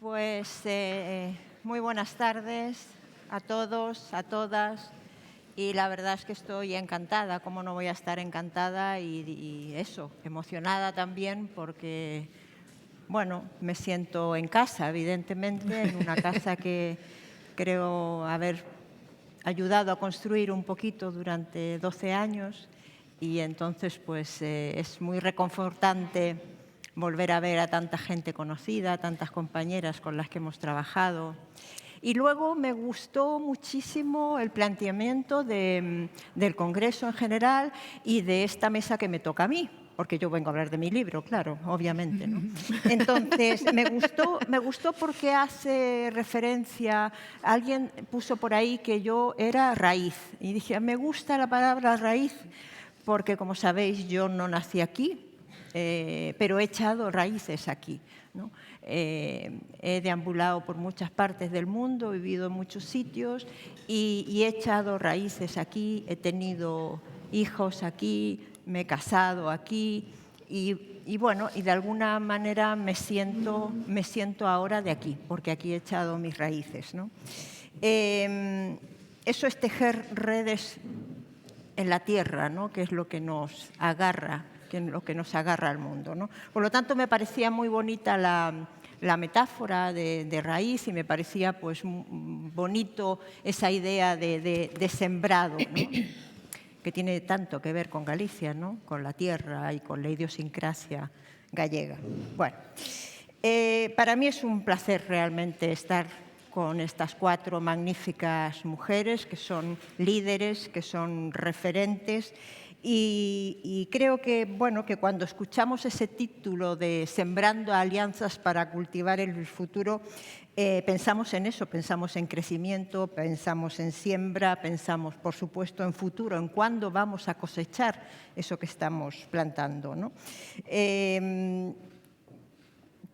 Pues muy buenas tardes a todos, a todas. Y la verdad es que estoy encantada, ¿cómo no voy a estar encantada? Y eso, emocionada también porque, bueno, me siento en casa, evidentemente, en una casa que creo haber ayudado a construir un poquito durante 12 años y entonces pues es muy reconfortante volver a ver a tanta gente conocida, tantas compañeras con las que hemos trabajado. Y luego me gustó muchísimo el planteamiento del Congreso en general y de esta mesa que me toca a mí, porque yo vengo a hablar de mi libro, claro, obviamente, ¿no? Entonces, me gustó porque hace referencia, alguien puso por ahí que yo era raíz, y dije, me gusta la palabra raíz, porque como sabéis, yo no nací aquí, pero he echado raíces aquí, ¿no? He deambulado por muchas partes del mundo, he vivido en muchos sitios y he echado raíces aquí, he tenido hijos aquí, me he casado aquí y bueno, y de alguna manera me siento ahora de aquí, porque aquí he echado mis raíces, ¿no? Eso es tejer redes en la tierra, ¿no? Que es lo que nos agarra, al mundo, ¿no? Por lo tanto, me parecía muy bonita la metáfora de raíz y me parecía pues bonito esa idea de sembrado, ¿no? Que tiene tanto que ver con Galicia, ¿no? Con la tierra y con la idiosincrasia gallega. Bueno, para mí es un placer realmente estar con estas 4 magníficas mujeres que son líderes, que son referentes y creo que, bueno, que cuando escuchamos ese título de Sembrando alianzas para cultivar el futuro, pensamos en eso, pensamos en crecimiento, pensamos en siembra, pensamos, por supuesto, en futuro, en cuándo vamos a cosechar eso que estamos plantando, ¿no?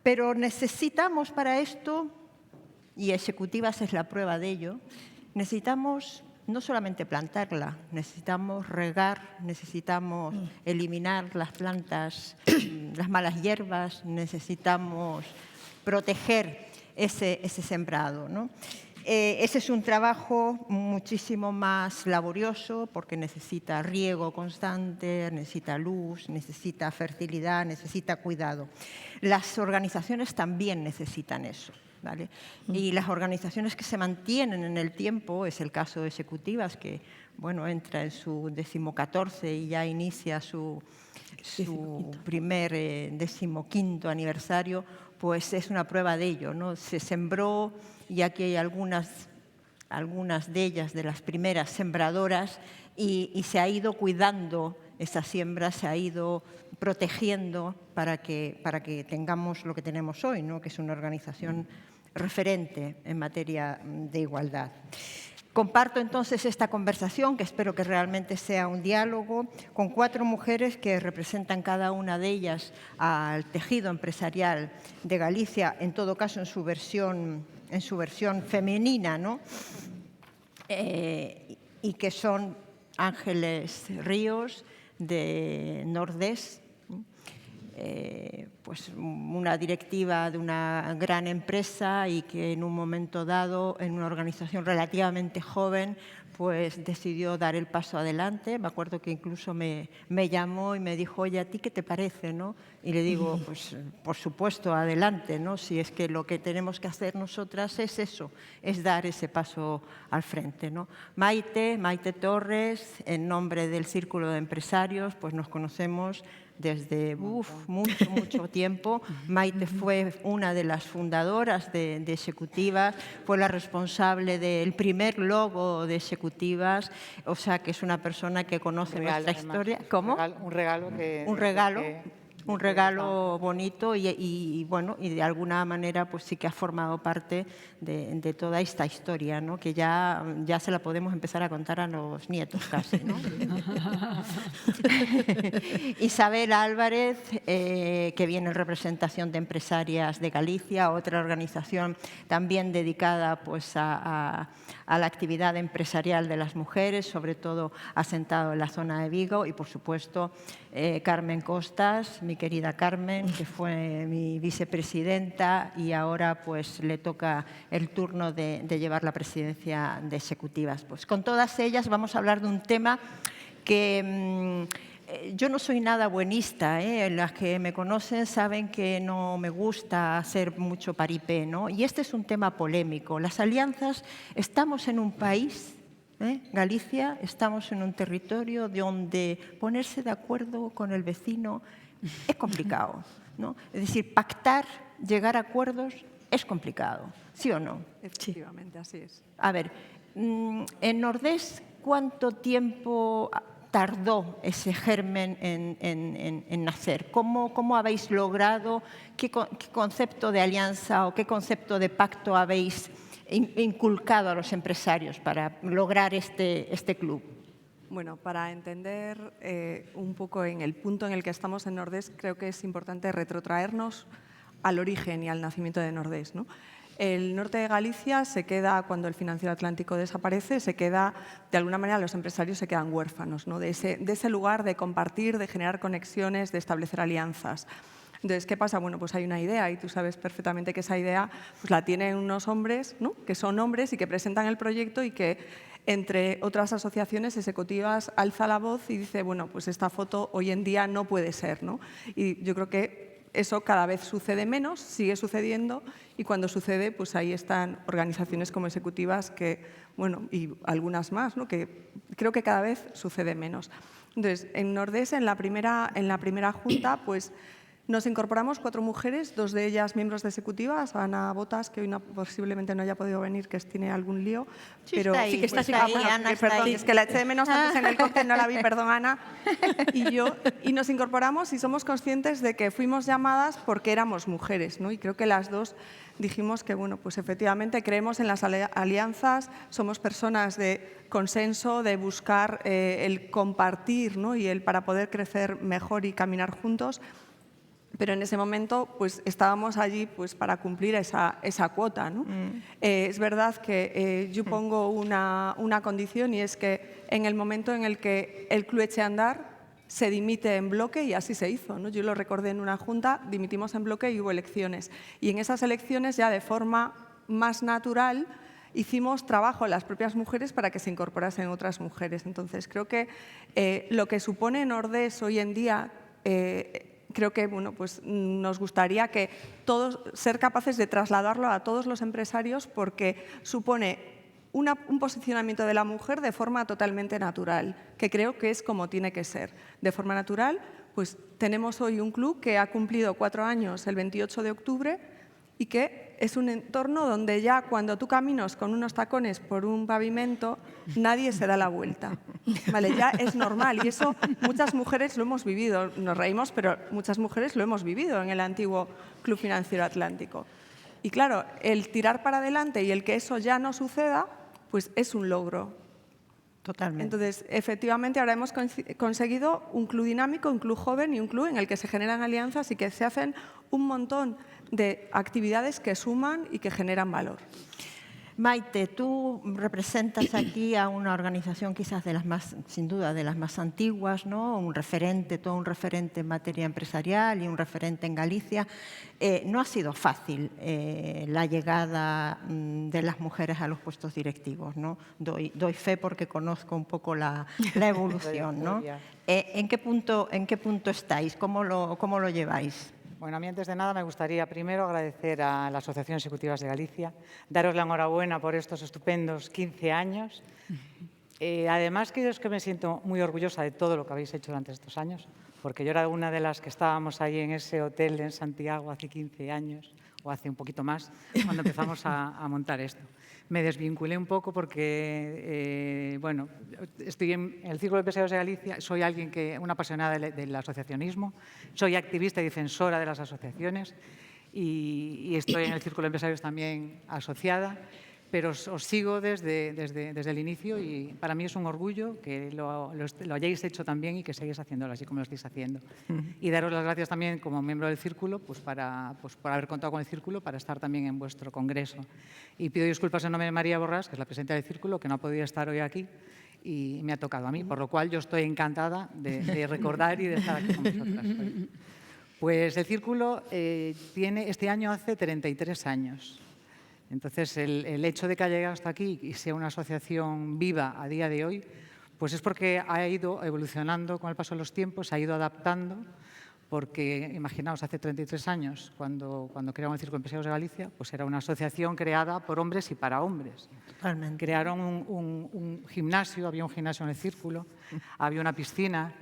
Pero necesitamos para esto, y Ejecutivas es la prueba de ello, necesitamos no solamente plantarla, necesitamos regar, necesitamos eliminar las plantas, las malas hierbas, necesitamos proteger ese sembrado, ¿no? Ese es un trabajo muchísimo más laborioso porque necesita riego constante, necesita luz, necesita fertilidad, necesita cuidado. Las organizaciones también necesitan eso, ¿vale? Y las organizaciones que se mantienen en el tiempo, es el caso de Ejecutivas, que bueno, entra en su 14º y ya inicia su primer 15º aniversario, pues es una prueba de ello, ¿no? Se sembró, y aquí hay algunas de ellas, de las primeras sembradoras, y se ha ido cuidando esa siembra, se ha ido protegiendo para que tengamos lo que tenemos hoy, ¿no? Que es una organización referente en materia de igualdad. Comparto entonces esta conversación, que espero que realmente sea un diálogo, con 4 mujeres que representan cada una de ellas al tejido empresarial de Galicia, en todo caso en su versión femenina, ¿no? Y que son Ángeles Ríos, de Nordés, pues una directiva de una gran empresa y que en un momento dado, en una organización relativamente joven, pues decidió dar el paso adelante. Me acuerdo que incluso me llamó y me dijo, oye, ¿a ti qué te parece, no? Y le digo, pues por supuesto, adelante, ¿no? Si es que lo que tenemos que hacer nosotras es eso, es dar ese paso al frente, ¿no? Maite Torres, en nombre del Círculo de Empresarios, pues nos conocemos desde mucho tiempo. Maite fue una de las fundadoras de Ejecutivas, fue la responsable del primer logo de Ejecutivas, o sea que es una persona que conoce nuestra historia. ¿Cómo? Un regalo que... Un regalo bonito y bueno, y de alguna manera pues sí que ha formado parte de toda esta historia, ¿no? Que ya se la podemos empezar a contar a los nietos casi, ¿no? Isabel Álvarez, que viene en representación de Empresarias de Galicia, otra organización también dedicada pues a la actividad empresarial de las mujeres, sobre todo asentado en la zona de Vigo, y por supuesto Carmen Costas, mi querida Carmen, que fue mi vicepresidenta y ahora pues le toca el turno de llevar la presidencia de Executivas. Pues con todas ellas vamos a hablar de un tema que yo no soy nada buenista, las que me conocen saben que no me gusta hacer mucho paripé, ¿no? Y este es un tema polémico. Las alianzas, estamos en un país, Galicia, estamos en un territorio donde ponerse de acuerdo con el vecino es complicado, ¿no? Es decir, pactar, llegar a acuerdos es complicado, ¿sí o no? Efectivamente, así es. A ver, en Nordés, ¿cuánto tiempo tardó ese germen en nacer? ¿Cómo habéis logrado, qué concepto de alianza o qué concepto de pacto habéis inculcado a los empresarios para lograr este club? Bueno, para entender un poco en el punto en el que estamos en Nordés, creo que es importante retrotraernos al origen y al nacimiento de Nordés, ¿no? El norte de Galicia se queda, cuando el Financiero Atlántico desaparece, se queda, de alguna manera los empresarios se quedan huérfanos, ¿no? de ese lugar de compartir, de generar conexiones, de establecer alianzas. Entonces, ¿qué pasa? Bueno, pues hay una idea y tú sabes perfectamente que esa idea pues, la tienen unos hombres, ¿no? Que son hombres y que presentan el proyecto y que, entre otras asociaciones ejecutivas, alza la voz y dice, bueno, pues esta foto hoy en día no puede ser, ¿no? Y yo creo que eso cada vez sucede menos, sigue sucediendo y cuando sucede, pues ahí están organizaciones como Executivas que, bueno, y algunas más, ¿no? Que creo que cada vez sucede menos. Entonces, en Nordés, en la primera junta, pues nos incorporamos 4 mujeres, 2 de ellas miembros de Executivas, Ana Botas, que hoy posiblemente no haya podido venir, que tiene algún lío. Sí, pero está ahí, sí que está, pues está ahí, bueno, Ana está perdón, ahí. es que la eché de menos antes en el cóctel, no la vi, perdón, Ana. Y nos incorporamos y somos conscientes de que fuimos llamadas porque éramos mujeres, ¿no? Y creo que las dos dijimos que, bueno, pues efectivamente creemos en las alianzas, somos personas de consenso, de buscar el compartir, ¿no? Y el para poder crecer mejor y caminar juntos. Pero en ese momento pues, estábamos allí pues, para cumplir esa cuota, ¿no? Es verdad que yo pongo una condición y es que en el momento en el que el club eche a andar, se dimite en bloque y así se hizo, ¿no? Yo lo recordé en una junta, dimitimos en bloque y hubo elecciones. Y en esas elecciones ya de forma más natural hicimos trabajo las propias mujeres para que se incorporasen otras mujeres. Entonces creo que lo que supone Nordés hoy en día creo que bueno, pues, nos gustaría que todos, ser capaces de trasladarlo a todos los empresarios porque supone un posicionamiento de la mujer de forma totalmente natural, que creo que es como tiene que ser. De forma natural, pues tenemos hoy un club que ha cumplido 4 años el 28 de octubre y que es un entorno donde ya cuando tú caminas con unos tacones por un pavimento, nadie se da la vuelta. ¿Vale? Ya es normal y eso muchas mujeres lo hemos vivido. Nos reímos, pero muchas mujeres lo hemos vivido en el antiguo Club Financiero Atlántico. Y claro, el tirar para adelante y el que eso ya no suceda, pues es un logro. Totalmente. Entonces, efectivamente, ahora hemos conseguido un club dinámico, un club joven y un club en el que se generan alianzas y que se hacen un montón de actividades que suman y que generan valor. Maite, tú representas aquí a una organización quizás de las más, sin duda, de las más antiguas, ¿no? Un referente, todo un referente en materia empresarial y un referente en Galicia. No ha sido fácil la llegada de las mujeres a los puestos directivos, ¿no? Doy fe porque conozco un poco la evolución, ¿no? ¿En qué punto estáis? ¿Cómo lo lleváis? Bueno, a mí antes de nada me gustaría primero agradecer a la Asociación Ejecutivas de Galicia, daros la enhorabuena por estos estupendos 15 años. Además, que es que me siento muy orgullosa de todo lo que habéis hecho durante estos años, porque yo era una de las que estábamos ahí en ese hotel en Santiago hace 15 años, o hace un poquito más, cuando empezamos a montar esto. Me desvinculé un poco porque, bueno, estoy en el Círculo de Empresarios de Galicia, soy una apasionada del asociacionismo, soy activista y defensora de las asociaciones y estoy en el Círculo de Empresarios también asociada, pero os sigo desde el inicio y para mí es un orgullo que lo hayáis hecho también y que sigáis haciéndolo así como lo estáis haciendo. Y daros las gracias también como miembro del Círculo pues por haber contado con el Círculo para estar también en vuestro congreso. Y pido disculpas en nombre de María Borrás, que es la presidenta del Círculo, que no ha podido estar hoy aquí y me ha tocado a mí, por lo cual yo estoy encantada de recordar y de estar aquí con vosotras hoy. Pues el Círculo este año hace 33 años. Entonces, el hecho de que haya llegado hasta aquí y sea una asociación viva a día de hoy, pues es porque ha ido evolucionando con el paso de los tiempos, se ha ido adaptando, porque, imaginaos, hace 33 años, cuando crearon el Círculo de Empresarios de Galicia, pues era una asociación creada por hombres y para hombres. Totalmente. Crearon un gimnasio, había un gimnasio en el Círculo, había una piscina.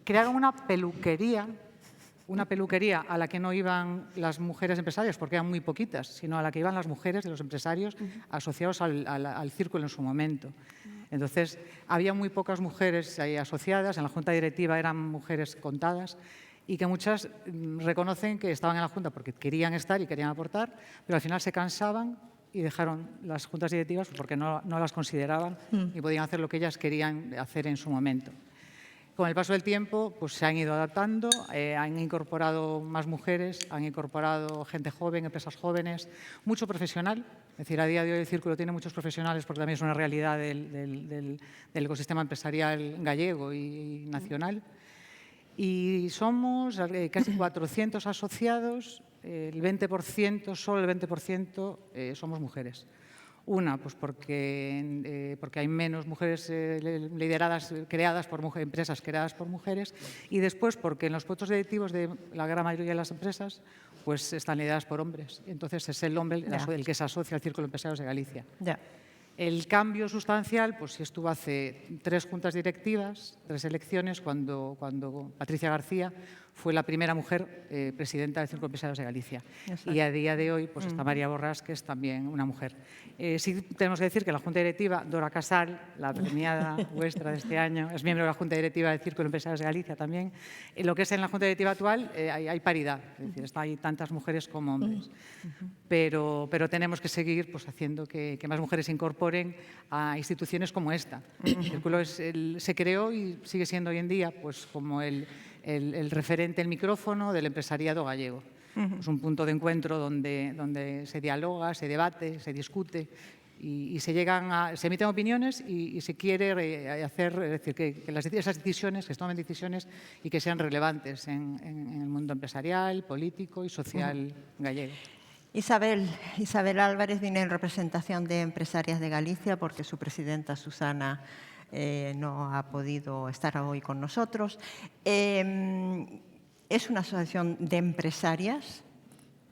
Crearon una peluquería a la que no iban las mujeres empresarias, porque eran muy poquitas, sino a la que iban las mujeres de los empresarios asociados al Círculo en su momento. Entonces, había muy pocas mujeres ahí asociadas, en la junta directiva eran mujeres contadas, y que muchas reconocen que estaban en la junta porque querían estar y querían aportar, pero al final se cansaban y dejaron las juntas directivas porque no las consideraban y podían hacer lo que ellas querían hacer en su momento. Con el paso del tiempo, pues se han ido adaptando, han incorporado más mujeres, han incorporado gente joven, empresas jóvenes, mucho profesional. Es decir, a día de hoy el Círculo tiene muchos profesionales porque también es una realidad del ecosistema empresarial gallego y nacional. Y somos casi 400 asociados, el 20%, solo el 20% somos mujeres. Una, pues porque hay menos mujeres lideradas, creadas por mujeres, empresas creadas por mujeres, y después porque en los puestos directivos de la gran mayoría de las empresas pues están lideradas por hombres. Entonces es el hombre el que se asocia al Círculo de Empresarios de Galicia. El cambio sustancial, pues sí estuvo hace 3 juntas directivas, 3 elecciones, cuando Patricia García fue la primera mujer presidenta del Círculo de Empresarios de Galicia. Exacto. Y a día de hoy pues está María Borrás, que es también una mujer. Sí tenemos que decir que la junta directiva, Dora Casal, la premiada vuestra de este año, es miembro de la junta directiva del Círculo de Empresarios de Galicia también. Lo que es en la junta directiva actual hay paridad, es decir, hay tantas mujeres como hombres. Pero tenemos que seguir pues, haciendo que más mujeres se incorporen a instituciones como esta. El Círculo se creó y sigue siendo hoy en día pues, como el referente, el micrófono del empresariado gallego. Es un punto de encuentro donde se dialoga, se debate, se discute y se emiten opiniones y se quiere hacer, es decir, que esas decisiones, que se tomen decisiones y que sean relevantes en el mundo empresarial, político y social gallego. Isabel Álvarez viene en representación de Empresarias de Galicia porque su presidenta, Susana, no ha podido estar hoy con nosotros. Es una asociación de empresarias,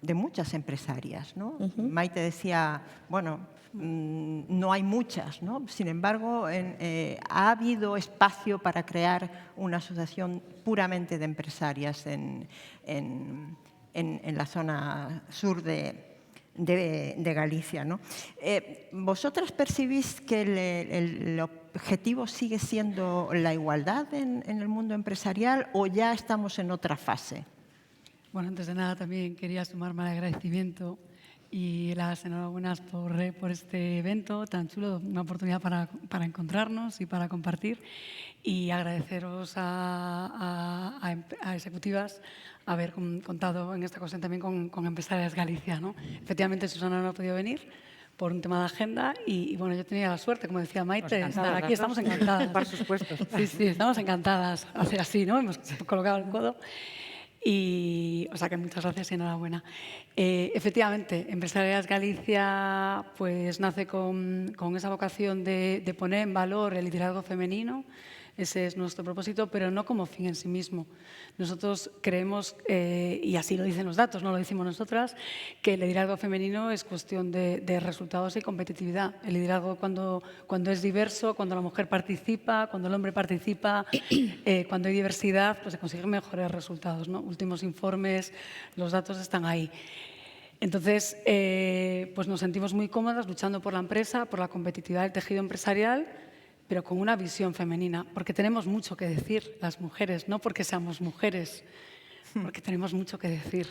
de muchas empresarias, ¿no? Maite decía, bueno, no hay muchas, ¿no? Sin embargo, ha habido espacio para crear una asociación puramente de empresarias en la zona sur de Galicia, ¿no? ¿Vosotras percibís que el objetivo sigue siendo la igualdad en el mundo empresarial o ya estamos en otra fase? Bueno, antes de nada también quería sumarme al agradecimiento y las enhorabuenas por este evento tan chulo, una oportunidad para encontrarnos y para compartir, y agradeceros a Ejecutivas haber contado en esta ocasión también con Empresarias Galicia, ¿no? Efectivamente, Susana no ha podido venir por un tema de agenda y bueno, yo tenía la suerte, como decía Maite, de estar aquí. Estamos encantadas. Por supuesto. Sí, estamos encantadas. Hacer así, ¿no? Hemos colocado el codo. Y, o sea que muchas gracias y enhorabuena. Efectivamente, Empresarias Galicia pues, nace con esa vocación de poner en valor el liderazgo femenino. Ese es nuestro propósito, pero no como fin en sí mismo. Nosotros creemos, y así lo dicen los datos, no lo decimos nosotras, que el liderazgo femenino es cuestión de resultados y competitividad. El liderazgo cuando es diverso, cuando la mujer participa, cuando el hombre participa, cuando hay diversidad, pues se consiguen mejores resultados, ¿no? Últimos informes, los datos están ahí. Entonces, pues nos sentimos muy cómodas luchando por la empresa, por la competitividad del tejido empresarial, pero con una visión femenina, porque tenemos mucho que decir las mujeres, no porque seamos mujeres, porque tenemos mucho que decir.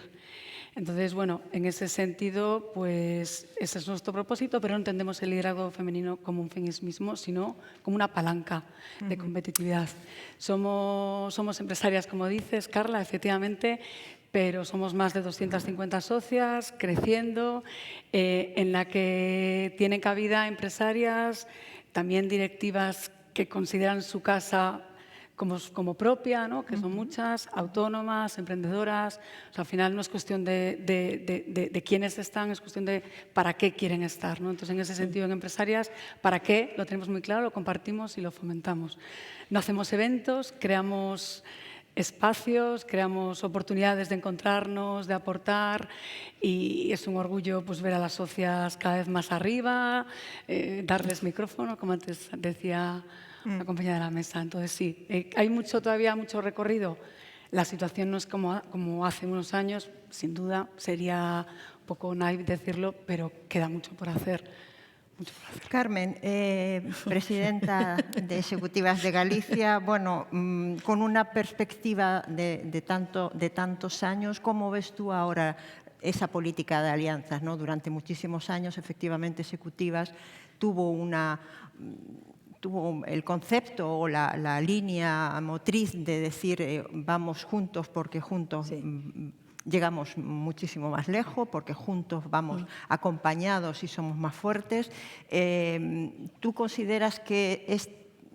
Entonces, bueno, en ese sentido, pues ese es nuestro propósito, pero no entendemos el liderazgo femenino como un fin en sí mismo, sino como una palanca de competitividad. Somos empresarias, como dices, Carla, efectivamente, pero somos más de 250 socias, creciendo, en la que tienen cabida empresarias, también directivas que consideran su casa como propia, ¿no? Que son muchas, autónomas, emprendedoras. O sea, al final no es cuestión de quiénes están, es cuestión de para qué quieren estar, ¿no? Entonces, en ese sentido, en Empresarias, ¿para qué? Lo tenemos muy claro, lo compartimos y lo fomentamos. No hacemos eventos, creamos espacios, creamos oportunidades de encontrarnos, de aportar, y es un orgullo pues, ver a las socias cada vez más arriba, darles micrófono, como antes decía la compañera de la mesa. Entonces sí, hay todavía mucho recorrido. La situación no es como hace unos años, sin duda, sería un poco naive decirlo, pero queda mucho por hacer. Carmen, presidenta de Ejecutivas de Galicia, bueno, con una perspectiva de tantos años, ¿cómo ves tú ahora esa política de alianzas, ¿no? Durante muchísimos años, efectivamente, Ejecutivas tuvo el concepto o la línea motriz de decir vamos juntos porque juntos llegamos muchísimo más lejos, porque juntos vamos acompañados y somos más fuertes. ¿Tú consideras que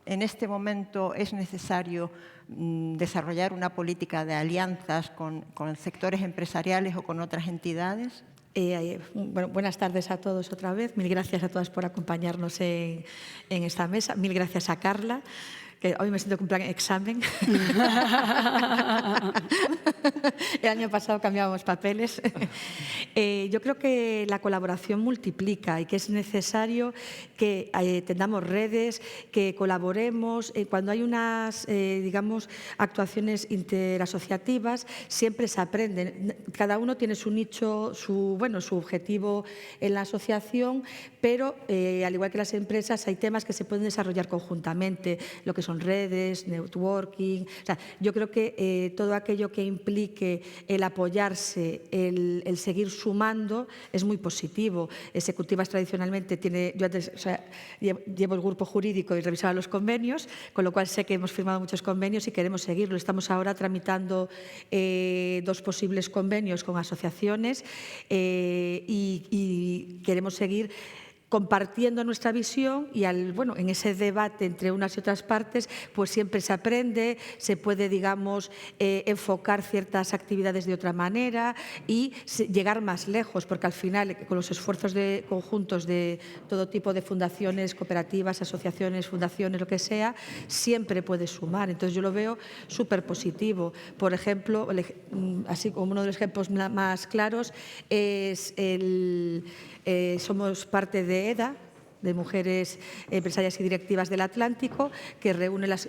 en este momento es necesario desarrollar una política de alianzas con sectores empresariales o con otras entidades? Bueno, buenas tardes a todos otra vez. Mil gracias a todas por acompañarnos en esta mesa. Mil gracias a Carla, que hoy me siento como en plan examen. El año pasado cambiábamos papeles. Yo creo que la colaboración multiplica y que es necesario que tengamos redes, que colaboremos. Cuando hay unas, digamos, actuaciones interasociativas, siempre se aprende. Cada uno tiene su nicho, su objetivo en la asociación, pero al igual que las empresas, hay temas que se pueden desarrollar conjuntamente, lo que son redes, networking. O sea, yo creo que todo aquello que implique el apoyarse, el seguir sumando, es muy positivo. Ejecutivas tradicionalmente yo antes, llevo el grupo jurídico y revisaba los convenios, con lo cual sé que hemos firmado muchos convenios y queremos seguirlo. Estamos ahora tramitando 2 posibles convenios con asociaciones y queremos seguir compartiendo nuestra visión y en ese debate entre unas y otras partes, pues siempre se aprende, se puede, digamos, enfocar ciertas actividades de otra manera y llegar más lejos, porque al final, con los esfuerzos conjuntos de todo tipo de fundaciones, cooperativas, asociaciones, fundaciones, lo que sea, siempre puede sumar. Entonces, yo lo veo súper positivo. Por ejemplo, así como uno de los ejemplos más claros es somos parte de EDA, de Mujeres Empresarias y Directivas del Atlántico, que reúne las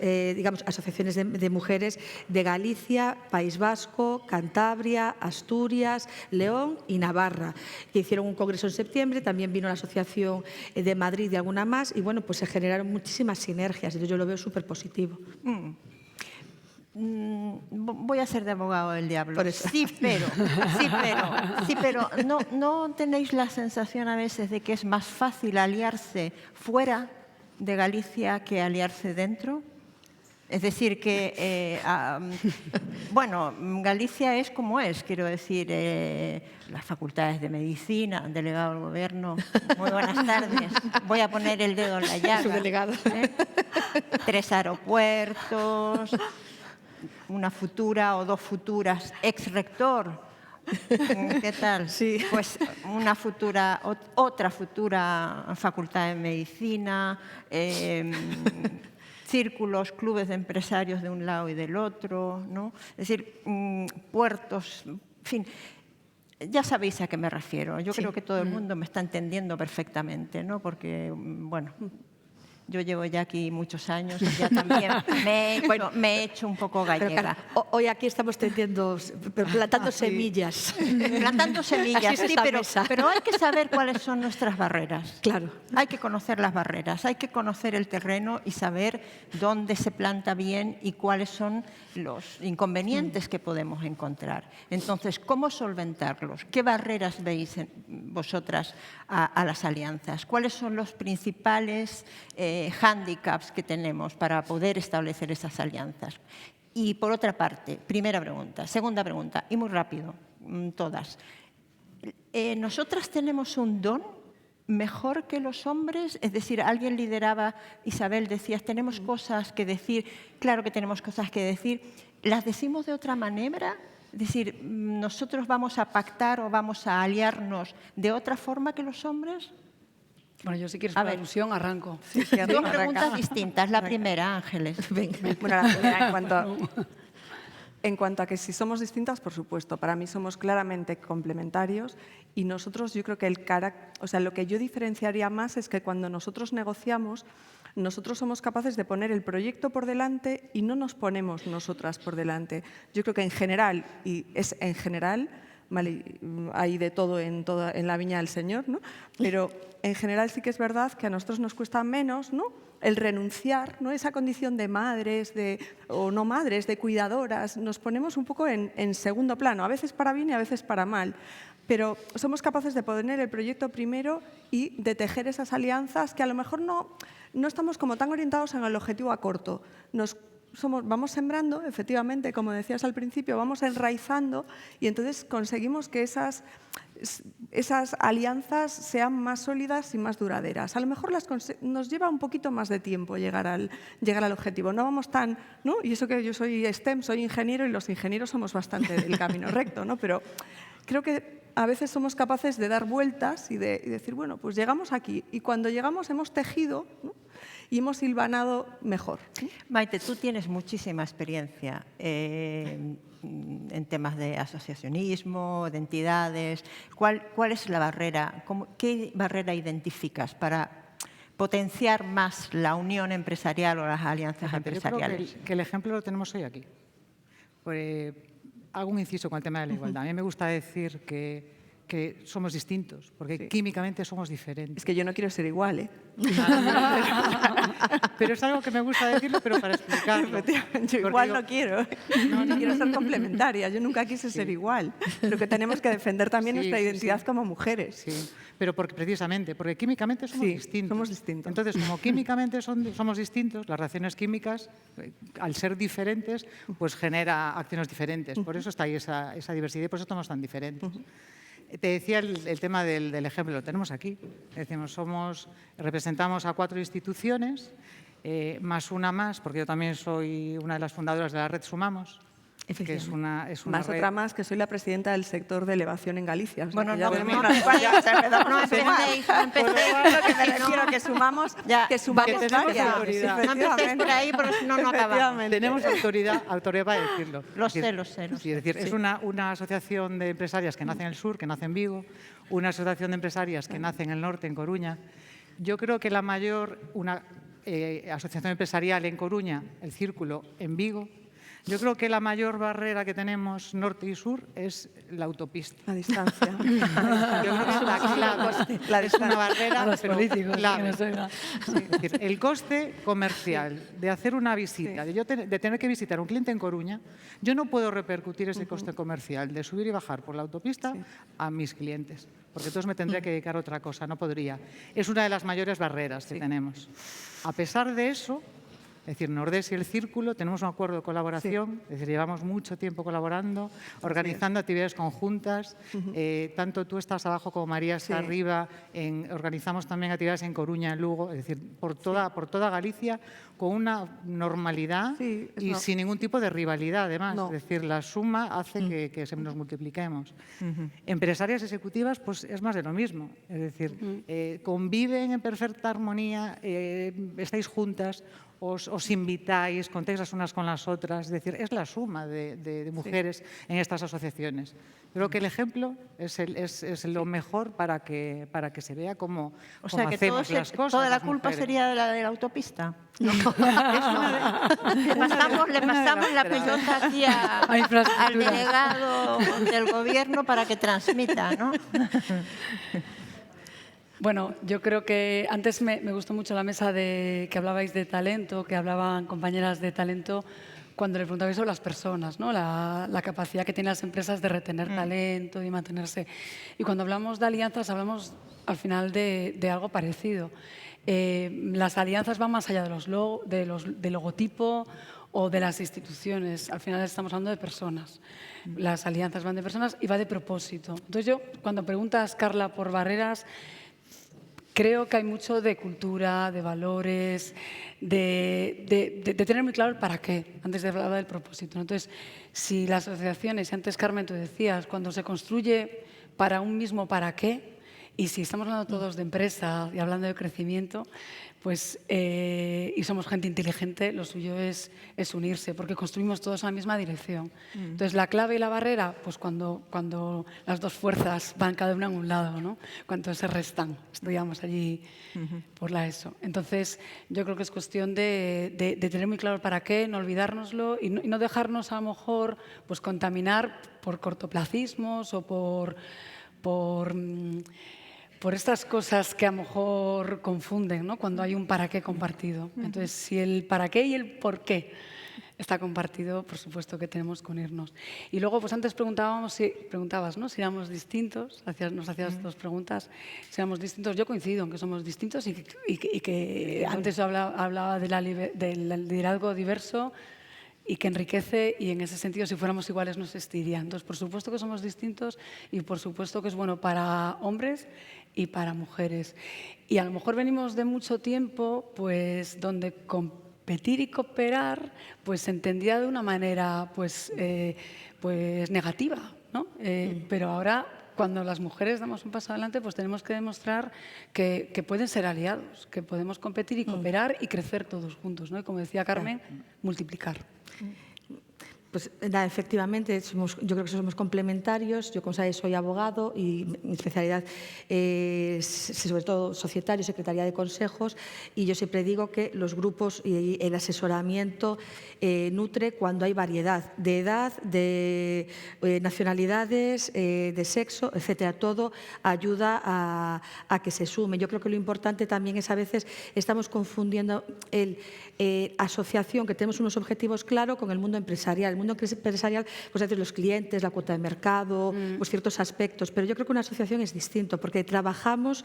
asociaciones de mujeres de Galicia, País Vasco, Cantabria, Asturias, León y Navarra, que hicieron un congreso en septiembre. También vino la Asociación de Madrid y alguna más, y pues se generaron muchísimas sinergias. Yo lo veo súper positivo. Voy a ser de abogado del diablo. Por eso. Sí, pero ¿no tenéis la sensación a veces de que es más fácil aliarse fuera de Galicia que aliarse dentro? Es decir, que, Galicia es como es, quiero decir, las facultades de medicina, delegado del gobierno, muy buenas tardes, voy a poner el dedo en la llaga. Su delegado. 3 aeropuertos, una futura o 2 futuras ex-rector. ¿Qué tal? Sí. Pues otra futura facultad de medicina, círculos, clubes de empresarios de un lado y del otro, ¿no? Es decir, puertos, en fin. Ya sabéis a qué me refiero. Yo creo que todo el mundo me está entendiendo perfectamente, ¿no? Porque, yo llevo ya aquí muchos años y ya también me he hecho un poco gallega. Hoy aquí estamos plantando semillas. Plantando semillas, Así es sí, pero hay que saber cuáles son nuestras barreras. Claro. Hay que conocer las barreras, hay que conocer el terreno y saber dónde se planta bien y cuáles son los inconvenientes que podemos encontrar. Entonces, ¿cómo solventarlos? ¿Qué barreras veis vosotras a las alianzas? ¿Cuáles son los principales hándicaps que tenemos para poder establecer esas alianzas? Y por otra parte, primera pregunta. Segunda pregunta, y muy rápido, todas. Nosotras tenemos un don mejor que los hombres? Es decir, alguien lideraba, Isabel, decías, tenemos cosas que decir, claro que tenemos cosas que decir, ¿las decimos de otra manera? Es decir, ¿nosotros vamos a pactar o vamos a aliarnos de otra forma que los hombres? Bueno, yo si quieres A por ver. alusión arranco. Dos preguntas distintas. La primera, Ángeles. Bueno, la primera, en cuanto a que si somos distintas, por supuesto, para mí somos claramente complementarios y nosotros, yo creo que lo que yo diferenciaría más es que cuando nosotros negociamos, nosotros somos capaces de poner el proyecto por delante y no nos ponemos nosotras por delante. Yo creo que en general, y es en general, vale, hay de todo en la viña del Señor, ¿no? Pero en general sí que es verdad que a nosotros nos cuesta menos, ¿no?, el renunciar, ¿no?, esa condición de madres o no madres, de cuidadoras. Nos ponemos un poco en segundo plano, a veces para bien y a veces para mal. Pero somos capaces de poner el proyecto primero y de tejer esas alianzas que a lo mejor no estamos como tan orientados en el objetivo a corto. Vamos sembrando, efectivamente, como decías al principio, vamos enraizando y entonces conseguimos que esas alianzas sean más sólidas y más duraderas. A lo mejor nos lleva un poquito más de tiempo llegar al objetivo. No vamos tan, ¿no? Y eso que yo soy STEM, soy ingeniero y los ingenieros somos bastante del camino recto, ¿no? Pero creo que a veces somos capaces de dar vueltas y de decir, bueno, pues llegamos aquí y cuando llegamos hemos tejido, ¿no?, y hemos hilvanado mejor. Maite, tú tienes muchísima experiencia en temas de asociacionismo, de entidades. ¿Cuál es la barrera? ¿Qué barrera identificas para potenciar más la unión empresarial o las alianzas empresariales? Yo creo que el ejemplo lo tenemos hoy aquí. Hago un inciso con el tema de la igualdad. A mí me gusta decir que somos distintos, porque químicamente somos diferentes. Es que yo no quiero ser igual, ¿eh? Pero es algo que me gusta decirlo, pero para explicarlo. Yo igual no quiero. No quiero ser complementaria. Yo nunca quise ser igual. Lo que tenemos que defender también nuestra identidad como mujeres. Sí, pero precisamente, porque químicamente somos distintos. Somos distintos. Entonces, como químicamente somos distintos, las reacciones químicas, al ser diferentes, pues genera acciones diferentes. Por eso está ahí esa diversidad y por eso somos tan diferentes. Te decía el tema del ejemplo, lo tenemos aquí. Decimos, representamos a 4 instituciones, más una más, porque yo también soy una de las fundadoras de la red Sumamos, que es una más red... otra más, que soy la presidenta del sector de elevación en Galicia. O sea, Bueno, que ya no tenemos empecéis, no empecéis. lo que me refiero, que sumamos varias. No empecéis por ahí, porque si no, no acabamos. Tenemos autoridad para decirlo. Lo sé. Sí, es decir, es una asociación de empresarias que nace en el sur, que nace en Vigo, una asociación de empresarias que nace en el norte, en Coruña. Yo creo que la mayor, asociación empresarial en Coruña, el Círculo en Vigo. Yo creo que la mayor barrera que tenemos norte y sur es la autopista. La distancia. Yo creo que está claro. Es una barrera, pero clave. Sí, es decir, el coste comercial de hacer una visita, de tener que visitar a un cliente en Coruña, yo no puedo repercutir ese coste comercial de subir y bajar por la autopista a mis clientes, porque entonces me tendría que dedicar a otra cosa, no podría. Es una de las mayores barreras que tenemos. A pesar de eso, es decir, Nordés y el Círculo tenemos un acuerdo de colaboración, es decir, llevamos mucho tiempo colaborando, organizando actividades conjuntas. Tanto tú estás abajo como María está arriba. Organizamos también actividades en Coruña, en Lugo, es decir, por toda Galicia, con una normalidad y sin ningún tipo de rivalidad, además. Es decir, la suma hace que nos multipliquemos. Empresarias ejecutivas, pues es más de lo mismo. Es decir, conviven en perfecta armonía, estáis juntas, os invitáis, contáis las unas con las otras, es decir, es la suma de mujeres en estas asociaciones. Creo que el ejemplo es lo mejor para que se vea cómo hacemos las cosas. ¿Toda la culpa sería de la autopista? No. Le pasamos la pelota aquí al delegado del gobierno para que transmita, ¿no? Bueno, yo creo que antes me gustó mucho la mesa que hablabais de talento, que hablaban compañeras de talento cuando le preguntabais sobre las personas, ¿no? La capacidad que tienen las empresas de retener talento y mantenerse. Y cuando hablamos de alianzas, hablamos al final de algo parecido. Las alianzas van más allá del logotipo o de las instituciones. Al final estamos hablando de personas. Las alianzas van de personas y va de propósito. Entonces yo, cuando preguntas, Carla, por barreras, creo que hay mucho de cultura, de valores, de tener muy claro el para qué, antes de hablar del propósito, ¿no? Entonces, si las asociaciones, y antes Carmen tú decías, cuando se construye para un mismo para qué, y si estamos hablando todos de empresa y hablando de crecimiento, pues, y somos gente inteligente, lo suyo es unirse, porque construimos todos en la misma dirección. Entonces, la clave y la barrera, pues cuando las dos fuerzas van cada una en un lado, ¿no? Cuando se restan, estudiamos allí por la ESO. Entonces, yo creo que es cuestión de tener muy claro para qué, no olvidárnoslo y no dejarnos a lo mejor pues, contaminar por cortoplacismos o por estas cosas que a lo mejor confunden, ¿no? Cuando hay un para qué compartido. Entonces, si el para qué y el por qué está compartido, por supuesto que tenemos que unirnos. Y luego, pues antes preguntabas, ¿no? Si éramos distintos, nos hacías dos preguntas, si éramos distintos. Yo coincido en que somos distintos y que antes hablaba del liderazgo diverso y que enriquece, y en ese sentido, si fuéramos iguales, no existiría. Entonces, por supuesto que somos distintos y por supuesto que es bueno para hombres y para mujeres. Y a lo mejor venimos de mucho tiempo pues, donde competir y cooperar pues, se entendía de una manera pues negativa, ¿no? Pero ahora, cuando las mujeres damos un paso adelante, pues tenemos que demostrar que pueden ser aliados, que podemos competir y cooperar y crecer todos juntos, ¿no? Y como decía Carmen, multiplicar. Pues nada, efectivamente, yo creo que somos complementarios. Yo, como sabéis, soy abogado y mi especialidad es sobre todo societario, secretaría de consejos, y yo siempre digo que los grupos y el asesoramiento nutre cuando hay variedad de edad, de nacionalidades, de sexo, etcétera. Todo ayuda a que se sume. Yo creo que lo importante también es a veces estamos confundiendo el asociación, que tenemos unos objetivos claros, con el mundo empresarial. El mundo empresarial, pues a veces los clientes, la cuota de mercado, pues ciertos aspectos, pero yo creo que una asociación es distinto porque trabajamos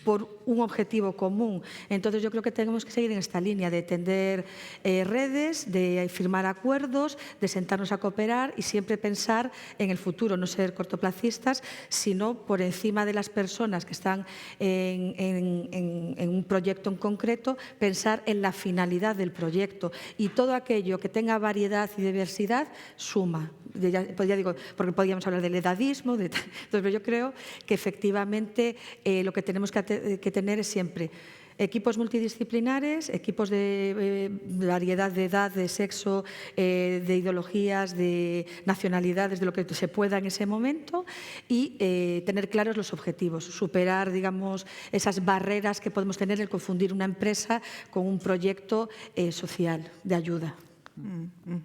por un objetivo común. Entonces, yo creo que tenemos que seguir en esta línea de tender redes, de firmar acuerdos, de sentarnos a cooperar y siempre pensar en el futuro, no ser cortoplacistas, sino por encima de las personas que están en un proyecto en concreto, pensar en la finalidad del proyecto. Y todo aquello que tenga variedad y diversidad suma. Ya digo, porque podríamos hablar del edadismo, entonces, pero yo creo que efectivamente lo que tenemos que tener es siempre equipos multidisciplinares, equipos de variedad de edad, de sexo, de ideologías, de nacionalidades, de lo que se pueda en ese momento, y tener claros los objetivos, superar, digamos, esas barreras que podemos tener el confundir una empresa con un proyecto social de ayuda.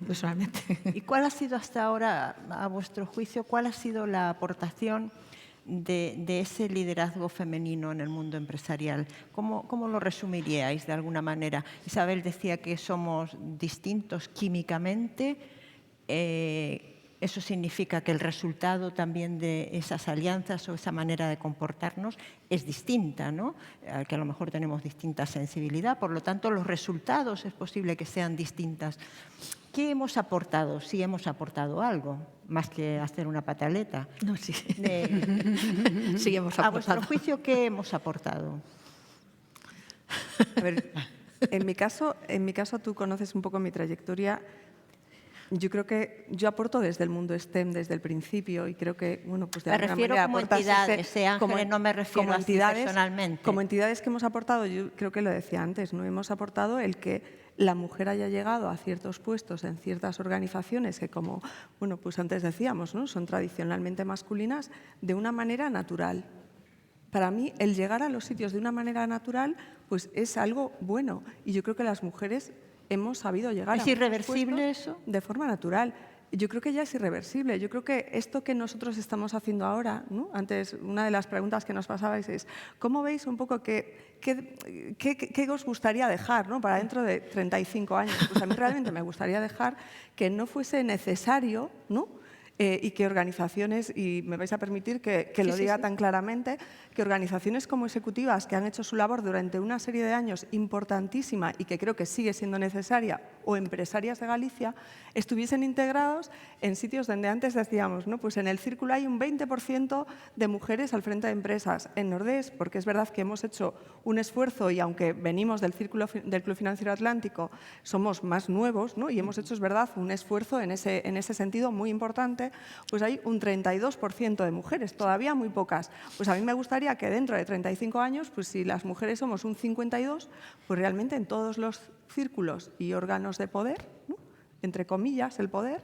Personalmente. ¿Y cuál ha sido hasta ahora, a vuestro juicio, cuál ha sido la aportación de ese liderazgo femenino en el mundo empresarial? ¿Cómo lo resumiríais de alguna manera? Isabel decía que somos distintos químicamente. Eso significa que el resultado también de esas alianzas o esa manera de comportarnos es distinta, ¿no? Que a lo mejor tenemos distinta sensibilidad, por lo tanto los resultados es posible que sean distintas. ¿Qué hemos aportado? Sí hemos aportado algo, más que hacer una pataleta. No, sí. Sí hemos aportado. A vuestro juicio, ¿qué hemos aportado? A ver, en mi caso, tú conoces un poco mi trayectoria. Yo creo que yo aporto desde el mundo STEM desde el principio y creo que, bueno, pues de me alguna refiero manera como aportas entidades, Ángeles, no me refiero como a ti entidades, personalmente. Como entidades que hemos aportado, yo creo que lo decía antes, ¿no? Hemos aportado el que la mujer haya llegado a ciertos puestos en ciertas organizaciones que, como, bueno, pues antes decíamos, ¿no? Son tradicionalmente masculinas, de una manera natural. Para mí, el llegar a los sitios de una manera natural, pues es algo bueno. Y yo creo que las mujeres hemos sabido llegar ¿Es irreversible eso? De forma natural. Yo creo que ya es irreversible. Yo creo que esto que nosotros estamos haciendo ahora, ¿no? Antes, una de las preguntas que nos pasabais es ¿cómo veis un poco qué os gustaría dejar, ¿no? Para dentro de 35 años? Pues a mí realmente me gustaría dejar que no fuese necesario, ¿no? y que organizaciones, y me vais a permitir que lo diga tan claramente, que organizaciones como Ejecutivas, que han hecho su labor durante una serie de años importantísima y que creo que sigue siendo necesaria, o Empresarias de Galicia, estuviesen integrados en sitios donde antes decíamos, ¿no? Pues en el círculo hay un 20% de mujeres al frente de empresas. En Nordés, porque es verdad que hemos hecho un esfuerzo y aunque venimos del círculo del Club Financiero Atlántico, somos más nuevos, ¿no? Y hemos hecho, es verdad, un esfuerzo en ese sentido muy importante, pues hay un 32% de mujeres, todavía muy pocas. Pues a mí me gustaría que dentro de 35 años, pues si las mujeres somos un 52%, pues realmente en todos los círculos y órganos de poder, ¿no? Entre comillas, el poder,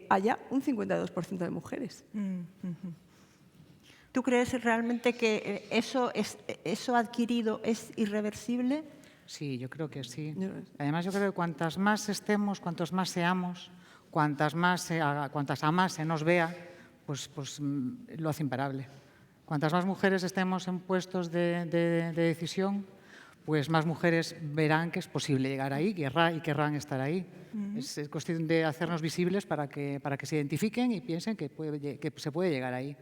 haya un 52% de mujeres. ¿Tú crees realmente que eso adquirido es irreversible? Sí, yo creo que sí. Además, yo creo que cuantas más estemos, cuantos más seamos, cuantas a más se nos vea, pues lo hace imparable. Cuantas más mujeres estemos en puestos de decisión, pues más mujeres verán que es posible llegar ahí y querrán estar ahí. Es cuestión de hacernos visibles para que se identifiquen y piensen que se puede llegar ahí.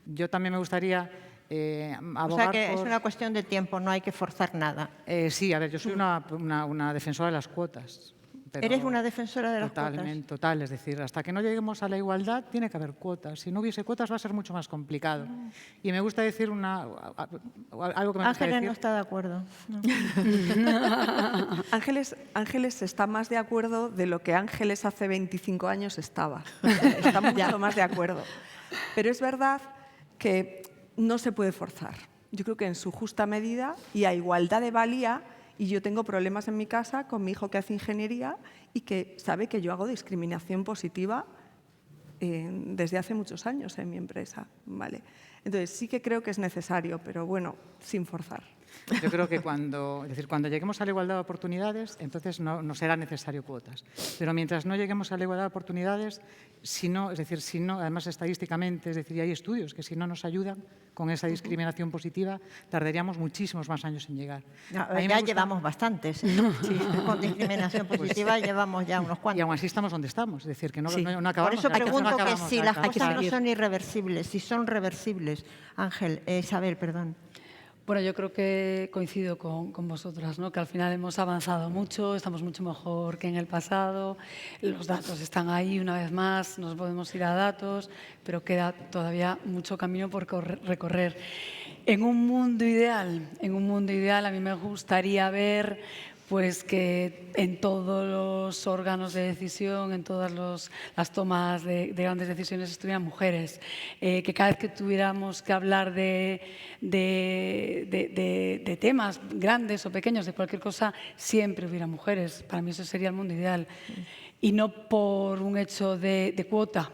Yo también me gustaría abogar o sea que por... es una cuestión de tiempo, no hay que forzar nada. Sí, a ver, yo soy una defensora de las cuotas. Pero ¿Eres una defensora de las cuotas? Total, es decir, hasta que no lleguemos a la igualdad tiene que haber cuotas. Si no hubiese cuotas va a ser mucho más complicado. Y me gusta decir algo que me gusta Ángeles decir. no está de acuerdo. No. Ángeles está más de acuerdo de lo que Ángeles hace 25 años estaba. Está mucho más de acuerdo. Pero es verdad que no se puede forzar. Yo creo que en su justa medida y a igualdad de valía. Y yo tengo problemas en mi casa con mi hijo que hace ingeniería y que sabe que yo hago discriminación positiva desde hace muchos años en mi empresa, ¿vale? Entonces sí que creo que es necesario, pero bueno, sin forzar. Yo creo que cuando lleguemos a la igualdad de oportunidades, entonces no será necesario cuotas. Pero mientras no lleguemos a la igualdad de oportunidades, además estadísticamente, hay estudios que si no nos ayudan con esa discriminación positiva, tardaríamos muchísimos más años en llegar. Ya llevamos bastantes. Sí, con discriminación positiva llevamos ya unos cuantos. Y aún así estamos donde estamos, es decir, que no acabamos. Por eso pregunto que si las cosas no seguir. son irreversibles, si son reversibles. Isabel, perdón. Bueno, yo creo que coincido con vosotras, ¿no? Que al final hemos avanzado mucho, estamos mucho mejor que en el pasado, los datos están ahí una vez más, nos podemos ir a datos, pero queda todavía mucho camino por recorrer. En un mundo ideal, a mí me gustaría ver pues que en todos los órganos de decisión, en todas las tomas de grandes decisiones estuvieran mujeres, que cada vez que tuviéramos que hablar de temas grandes o pequeños, de cualquier cosa, siempre hubiera mujeres. Para mí eso sería el mundo ideal. Y no por un hecho de cuota,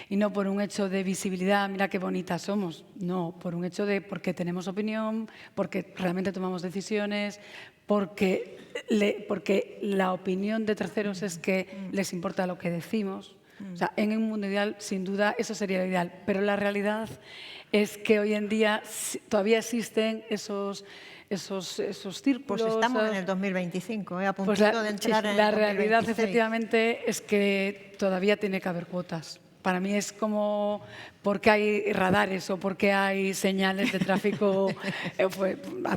y no por un hecho de visibilidad, mira qué bonitas somos, no, por un hecho de porque tenemos opinión, porque realmente tomamos decisiones, porque la opinión de terceros es que les importa lo que decimos. O sea, en un mundo ideal, sin duda, eso sería lo ideal. Pero la realidad es que hoy en día todavía existen esos círculos. Pues estamos en el 2025, a puntito Pues de entrar en el 2026. La realidad, efectivamente, es que todavía tiene que haber cuotas. Para mí es como por qué hay radares o por qué hay señales de tráfico.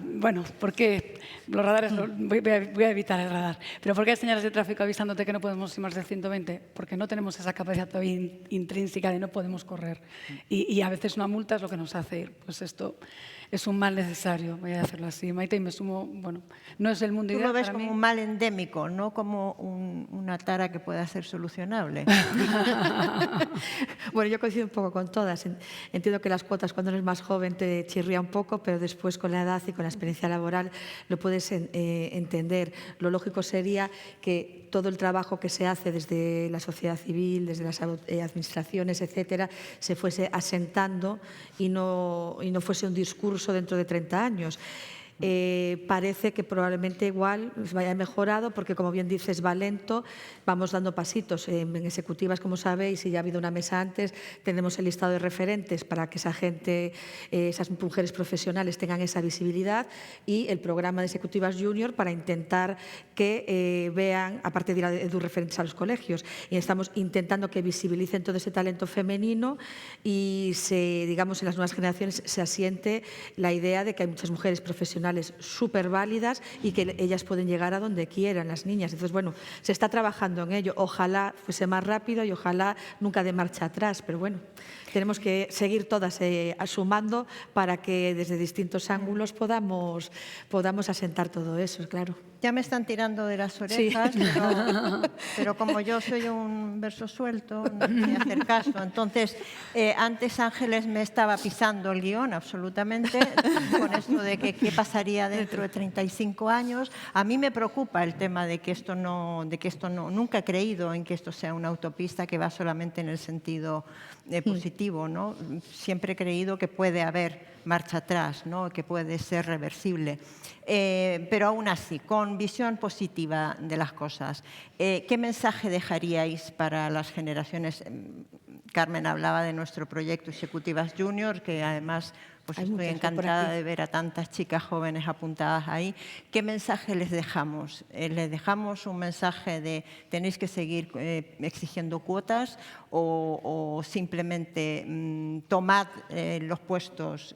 Bueno, porque los radares, voy a evitar el radar, pero ¿por qué hay señales de tráfico avisándote que no podemos ir más de 120? Porque no tenemos esa capacidad todavía intrínseca de no podemos correr. Y a veces una multa es lo que nos hace ir. Pues esto es un mal necesario, voy a decirlo así. Maite, y me sumo, bueno, no es el mundo ideal. Tú lo ves para como mí. un mal endémico, no como una tara que pueda ser solucionable. Bueno, yo coincido un poco con todas. Entiendo que las cuotas cuando eres más joven te chirría un poco, pero después con la edad y con la experiencia laboral lo puedes entender. Lo lógico sería que todo el trabajo que se hace desde la sociedad civil, desde las administraciones, etcétera, se fuese asentando y no fuese un discurso dentro de 30 años. Parece que probablemente igual vaya mejorado porque, como bien dices, va lento, vamos dando pasitos. En ejecutivas, como sabéis, y ya ha habido una mesa antes, tenemos el listado de referentes para que esa gente, esas mujeres profesionales tengan esa visibilidad, y el programa de ejecutivas junior para intentar que vean, aparte de ir a referentes a los colegios, y estamos intentando que visibilicen todo ese talento femenino y digamos, en las nuevas generaciones se asiente la idea de que hay muchas mujeres profesionales súper válidas y que ellas pueden llegar a donde quieran, las niñas. Entonces, bueno, se está trabajando en ello. Ojalá fuese más rápido y ojalá nunca de marcha atrás, pero bueno, tenemos que seguir todas sumando para que desde distintos ángulos podamos asentar todo eso, claro. Ya me están tirando de las orejas, sí. pero como yo soy un verso suelto, no voy a hacer caso. Entonces, antes Ángeles me estaba pisando el guión absolutamente con esto de que qué pasaría dentro de 35 años. A mí me preocupa el tema de que esto no, nunca he creído en que esto sea una autopista que va solamente en el sentido positivo, ¿no? Siempre he creído que puede haber marcha atrás, ¿no? Que puede ser reversible. Pero aún así, con visión positiva de las cosas, ¿qué mensaje dejaríais para las generaciones? Carmen hablaba de nuestro proyecto Ejecutivas Junior, que además pues estoy encantada de ver a tantas chicas jóvenes apuntadas ahí. ¿Qué mensaje les dejamos? ¿Les dejamos un mensaje de tenéis que seguir exigiendo cuotas o simplemente tomad los puestos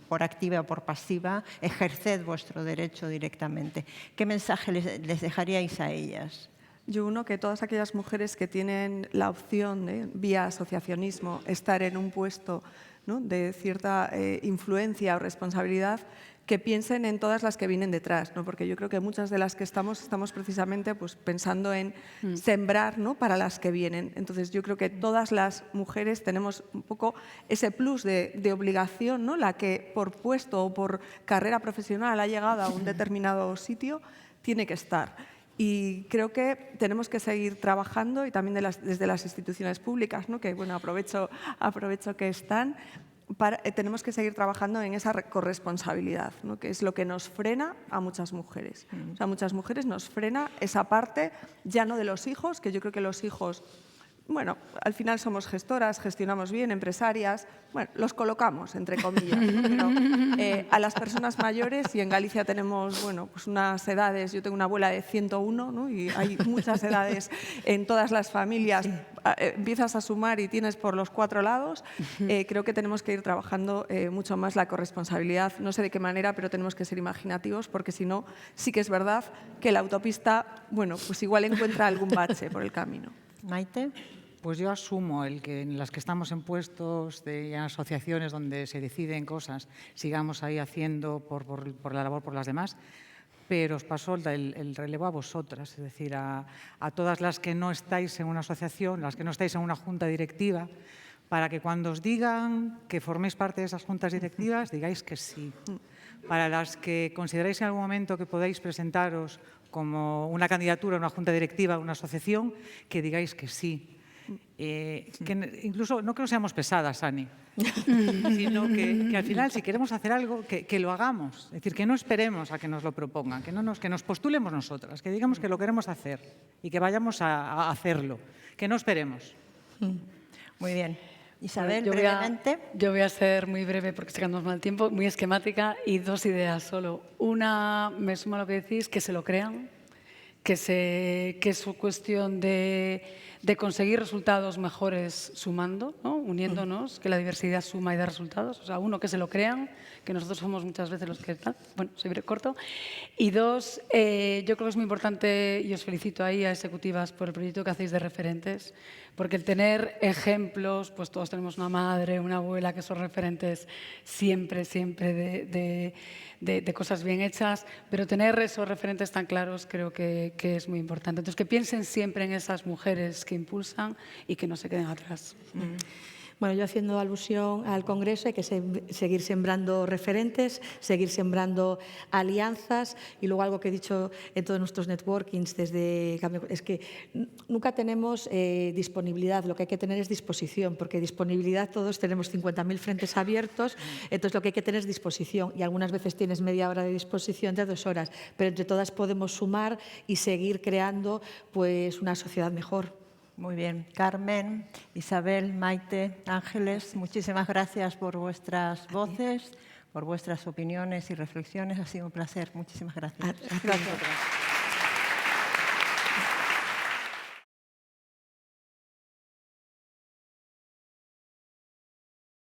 por activa o por pasiva, ejerced vuestro derecho directamente? ¿Qué mensaje les dejaríais a ellas? Yo uno, que todas aquellas mujeres que tienen la opción de, vía asociacionismo, estar en un puesto, ¿no?, de cierta influencia o responsabilidad, que piensen en todas las que vienen detrás, ¿no? Porque yo creo que muchas de las que estamos precisamente pues, pensando en sembrar, ¿no?, para las que vienen. Entonces yo creo que todas las mujeres tenemos un poco ese plus de obligación, ¿no?, la que por puesto o por carrera profesional ha llegado a un determinado sitio, tiene que estar. Y creo que tenemos que seguir trabajando, y también desde las instituciones públicas, ¿no?, que bueno, aprovecho que están, tenemos que seguir trabajando en esa corresponsabilidad, ¿no?, que es lo que nos frena a muchas mujeres. O sea, a muchas mujeres nos frena esa parte, ya no de los hijos, que yo creo que los hijos, bueno, al final somos gestoras, gestionamos bien, empresarias, bueno, los colocamos, entre comillas, ¿no? Pero a las personas mayores, y en Galicia tenemos, bueno, pues unas edades, yo tengo una abuela de 101, ¿no?, y hay muchas edades en todas las familias, sí. Empiezas a sumar y tienes por los 4 lados, creo que tenemos que ir trabajando mucho más la corresponsabilidad, no sé de qué manera, pero tenemos que ser imaginativos, porque si no, sí que es verdad que la autopista, bueno, pues igual encuentra algún bache por el camino. Maite. Pues yo asumo el que en las que estamos en puestos de asociaciones donde se deciden cosas, sigamos ahí haciendo por la labor por las demás, pero os paso el relevo a vosotras, es decir, a todas las que no estáis en una asociación, las que no estáis en una junta directiva, para que cuando os digan que forméis parte de esas juntas directivas, digáis que sí. Para las que consideráis en algún momento que podéis presentaros como una candidatura a una junta directiva, a una asociación, que digáis que sí. Que incluso no que no seamos pesadas, Ani, sino que al final, si queremos hacer algo, que lo hagamos. Es decir, que no esperemos a que nos lo propongan, que nos postulemos nosotras, que digamos que lo queremos hacer y que vayamos a hacerlo, que no esperemos. Muy bien. Isabel, yo brevemente. Yo voy a ser muy breve porque sé que andamos mal tiempo, muy esquemática, y 2 ideas solo. Una, me suma a lo que decís, que se lo crean, que es cuestión de conseguir resultados mejores sumando, ¿no?, uniéndonos, que la diversidad suma y da resultados. O sea, uno, que se lo crean, que nosotros somos muchas veces los que tal. Bueno, soy corto. Y 2, yo creo que es muy importante, y os felicito ahí a Ejecutivas por el proyecto que hacéis de referentes, porque el tener ejemplos, pues todos tenemos una madre, una abuela que son referentes siempre de cosas bien hechas, pero tener esos referentes tan claros creo que es muy importante. Entonces, que piensen siempre en esas mujeres que impulsan y que no se queden atrás. Bueno, yo haciendo alusión al Congreso, hay que seguir sembrando referentes, seguir sembrando alianzas, y luego algo que he dicho en todos nuestros networkings desde Cambio, es que nunca tenemos disponibilidad, lo que hay que tener es disposición, porque disponibilidad todos tenemos 50.000 frentes abiertos, entonces lo que hay que tener es disposición, y algunas veces tienes media hora de disposición de 2 horas, pero entre todas podemos sumar y seguir creando pues una sociedad mejor. Muy bien. Carmen, Isabel, Maite, Ángeles, muchísimas gracias por vuestras voces, por vuestras opiniones y reflexiones. Ha sido un placer. Muchísimas gracias. Gracias.